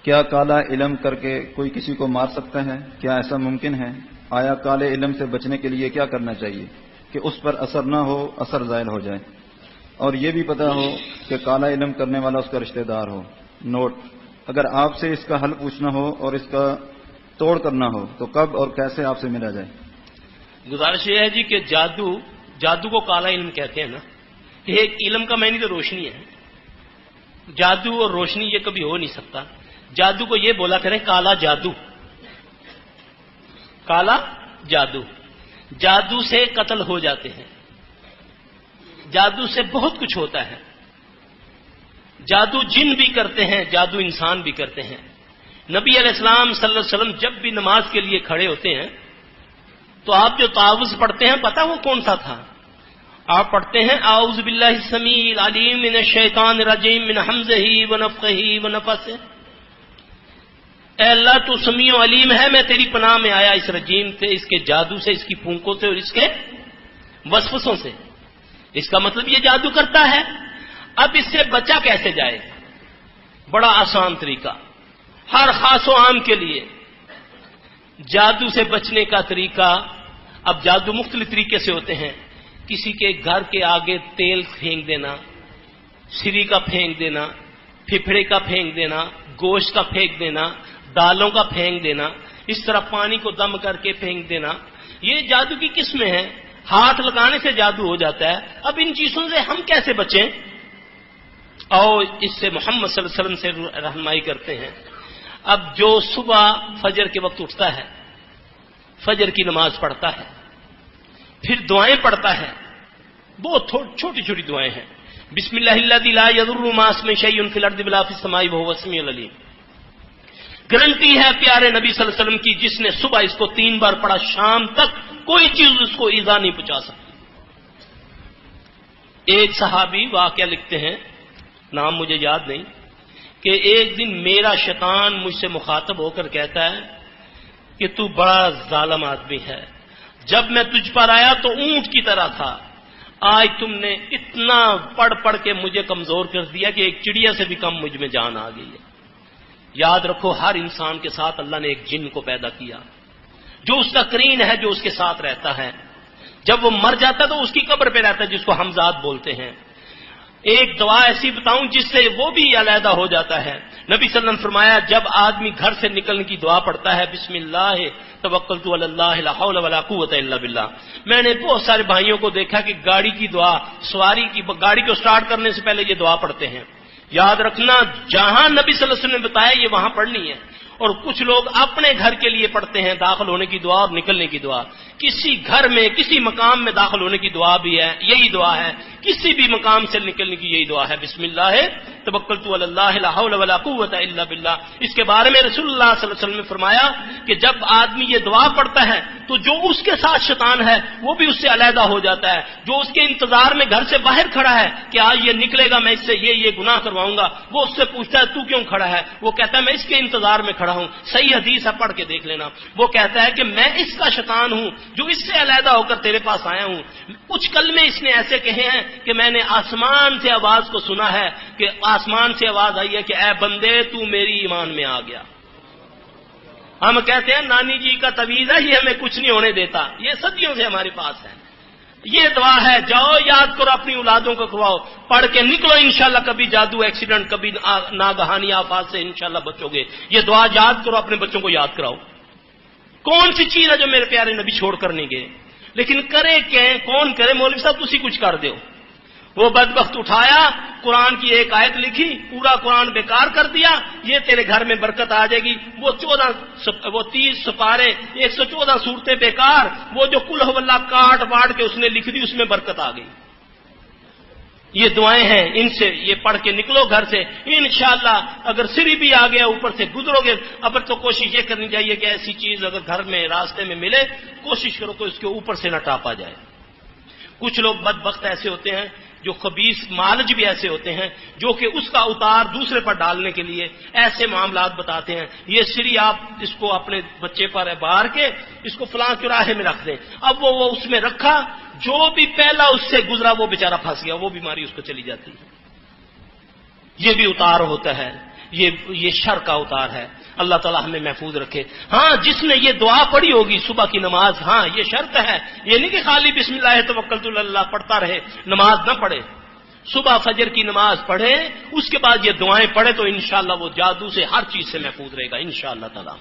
کیا کالا علم کر کے کوئی کسی کو مار سکتا ہے؟ کیا ایسا ممکن ہے؟ آیا کالے علم سے بچنے کے لیے کیا کرنا چاہیے کہ اس پر اثر نہ ہو، اثر زائل ہو جائے، اور یہ بھی پتہ ہو کہ کالا علم کرنے والا اس کا رشتہ دار ہو؟ نوٹ: اگر آپ سے اس کا حل پوچھنا ہو اور اس کا توڑ کرنا ہو تو کب اور کیسے آپ سے ملا جائے؟ گزارش یہ ہے جی کہ جادو کو کالا علم کہتے ہیں نا. ایک علم کا معنی تو روشنی ہے. جادو اور روشنی یہ کبھی ہو نہیں سکتا. جادو کو یہ بولا کریں کالا جادو. کالا جادو. جادو سے قتل ہو جاتے ہیں. جادو سے بہت کچھ ہوتا ہے. جادو جن بھی کرتے ہیں، جادو انسان بھی کرتے ہیں. نبی علیہ السلام صلی اللہ علیہ وسلم جب بھی نماز کے لیے کھڑے ہوتے ہیں تو آپ جو تعوذ پڑھتے ہیں پتہ وہ کون سا تھا؟ آپ پڑھتے ہیں اعوذ باللہ السمیع العلیم من الشیطان الرجیم من حمزہ ونفخہ ونفثہ. اے اللہ تو سمیع و علیم ہے، میں تیری پناہ میں آیا اس رجیم سے، اس کے جادو سے، اس کی پھونکوں سے اور اس کے وسوسوں سے. اس کا مطلب یہ جادو کرتا ہے. اب اس سے بچا کیسے جائے؟ بڑا آسان طریقہ ہر خاص و عام کے لیے. جادو سے بچنے کا طریقہ، اب جادو مختلف طریقے سے ہوتے ہیں. کسی کے گھر کے آگے تیل پھینک دینا، سری کا پھینک دینا، پھپھڑے کا پھینک دینا، گوشت کا پھینک دینا، دالوں کا پھینک دینا، اس طرح پانی کو دم کر کے پھینک دینا، یہ جادو کی قسمیں ہیں. ہاتھ لگانے سے جادو ہو جاتا ہے. اب ان چیزوں سے ہم کیسے بچیں؟ اور اس سے محمد صلی اللہ علیہ وسلم سے رہنمائی کرتے ہیں. اب جو صبح فجر کے وقت اٹھتا ہے، فجر کی نماز پڑھتا ہے، پھر دعائیں پڑھتا ہے. بہت چھوٹی چھوٹی دعائیں ہیں. بسم اللہ الذی لا یضر مع اسمہ شیء فی الارض ولا فی السماء وهو السمیع العلیم. گارنٹی ہے پیارے نبی صلی اللہ علیہ وسلم کی، جس نے صبح اس کو 3 بار پڑھا شام تک کوئی چیز اس کو ایذا نہیں پہنچا سکتی. ایک صحابی واقعہ لکھتے ہیں، نام مجھے یاد نہیں، کہ ایک دن میرا شیطان مجھ سے مخاطب ہو کر کہتا ہے کہ تو بڑا ظالم آدمی ہے. جب میں تجھ پر آیا تو اونٹ کی طرح تھا، آج تم نے اتنا پڑھ پڑھ کے مجھے کمزور کر دیا کہ ایک چڑیا سے بھی کم مجھ میں جان آ گئی ہے. یاد رکھو ہر انسان کے ساتھ اللہ نے ایک جن کو پیدا کیا جو اس کا قرین ہے، جو اس کے ساتھ رہتا ہے. جب وہ مر جاتا ہے تو اس کی قبر پہ رہتا ہے، جس کو حمزات بولتے ہیں. ایک دعا ایسی بتاؤں جس سے وہ بھی علیحدہ ہو جاتا ہے. نبی صلی اللہ علیہ وسلم نے فرمایا جب آدمی گھر سے نکلنے کی دعا پڑھتا ہے بسم اللہ توکلت علی اللہ لا حول ولا قوت الا باللہ. میں نے بہت سارے بھائیوں کو دیکھا کہ گاڑی کی دعا، گاڑی کو سٹارٹ کرنے سے پہلے یہ دعا پڑھتے ہیں. یاد رکھنا جہاں نبی صلی اللہ علیہ وسلم نے بتایا یہ وہاں پڑھنی ہے. اور کچھ لوگ اپنے گھر کے لیے پڑھتے ہیں، داخل ہونے کی دعا اور نکلنے کی دعا. کسی گھر میں کسی مقام میں داخل ہونے کی دعا بھی ہے، یہی دعا ہے. کسی بھی مقام سے نکلنے کی یہی دعا ہے، بسم اللہ توکلت علی اللہ لا حول ولا قوت الا باللہ. اس کے بارے میں رسول اللہ صلی اللہ علیہ وسلم نے فرمایا کہ جب آدمی یہ دعا پڑھتا ہے تو جو اس کے ساتھ شیطان ہے وہ بھی اس سے علیحدہ ہو جاتا ہے. جو اس کے انتظار میں گھر سے باہر کھڑا ہے کہ آج یہ نکلے گا میں اس سے یہ گناہ کرواؤں گا، وہ اس سے پوچھتا ہے تو کیوں کھڑا ہے؟ وہ کہتا ہے میں اس کے انتظار میں کھڑا ہوں. صحیح حدیث ہے، پڑھ کے دیکھ لینا. وہ کہتا ہے کہ میں اس کا شیطان ہوں جو اس سے علیحدہ ہو کر تیرے پاس آیا ہوں. کچھ کلمے اس نے ایسے کہے ہیں کہ میں نے آسمان سے آواز کو سنا ہے، کہ آسمان سے آواز آئی ہے کہ اے بندے تو میری ایمان میں آ گیا. ہم کہتے ہیں نانی جی کا تعویذ ہے، یہ ہمیں کچھ نہیں ہونے دیتا. یہ صدیوں سے ہمارے پاس ہے. یہ دعا ہے، جاؤ یاد کرو، اپنی اولادوں کو کرواؤ، پڑھ کے نکلو. انشاءاللہ کبھی جادو ایکسیڈنٹ، کبھی ناگہانی آفات سے انشاءاللہ بچو گے. یہ دعا یاد کرو، اپنے بچوں کو یاد کراؤ. کون سی چیز ہے جو میرے پیارے نبی چھوڑ کر نہیں گئے؟ لیکن کرے کہ کون کرے؟ مولوی صاحب تسی کچھ کر دیو. وہ بدبخت اٹھایا، قرآن کی ایک آیت لکھی، پورا قرآن بیکار کر دیا. یہ تیرے گھر میں برکت آ جائے گی. وہ 30 سپارے 114 صورتیں بیکار. وہ جو قل هو اللہ کاٹ واٹ کے اس نے لکھ دی، اس میں برکت آ گئی. یہ دعائیں ہیں، ان سے یہ پڑھ کے نکلو گھر سے. انشاءاللہ اگر سری بھی آ گیا اوپر سے گزرو گے. اب تو کوشش یہ کرنی چاہیے کہ ایسی چیز اگر گھر میں راستے میں ملے کوشش کرو کہ اس کے اوپر سے نہ ٹاپا جائے. کچھ لوگ بدبخت ایسے ہوتے ہیں جو خبیث مالج بھی ایسے ہوتے ہیں جو کہ اس کا اتار دوسرے پر ڈالنے کے لیے ایسے معاملات بتاتے ہیں. یہ سری آپ اس کو اپنے بچے پر بار کے اس کو فلاں چوراہے میں رکھ دیں. اب وہ اس میں رکھا، جو بھی پہلا اس سے گزرا وہ بیچارہ پھنس گیا، وہ بیماری اس کو چلی جاتی ہے. یہ بھی اتار ہوتا ہے. یہ شر کا اوتار ہے. اللہ تعالیٰ ہمیں محفوظ رکھے. ہاں جس نے یہ دعا پڑھی ہوگی صبح کی نماز، ہاں یہ شرط ہے، یہ نہیں کہ خالی بسم اللہ توکلت علی اللہ پڑھتا رہے، نماز نہ پڑھے. صبح فجر کی نماز پڑھے، اس کے بعد یہ دعائیں پڑھے تو انشاءاللہ وہ جادو سے ہر چیز سے محفوظ رہے گا انشاءاللہ تعالیٰ.